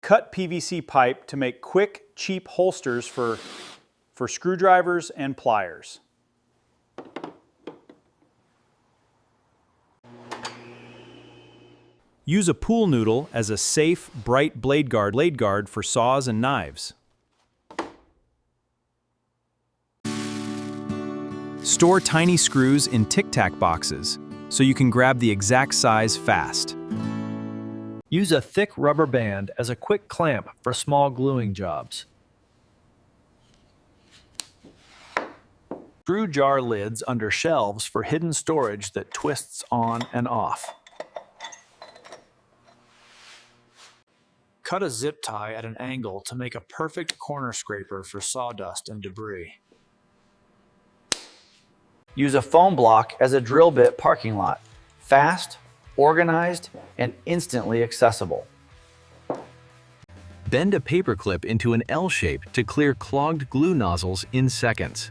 Cut PVC pipe to make quick, cheap holsters for screwdrivers and pliers. Use a pool noodle as a safe, bright blade guard for saws and knives. Store tiny screws in tic-tac boxes so you can grab the exact size fast. Use a thick rubber band as a quick clamp for small gluing jobs. Screw jar lids under shelves for hidden storage that twists on and off. Cut a zip tie at an angle to make a perfect corner scraper for sawdust and debris. Use a foam block as a drill bit parking lot. Fast, organized, and instantly accessible. Bend a paperclip into an L shape to clear clogged glue nozzles in seconds.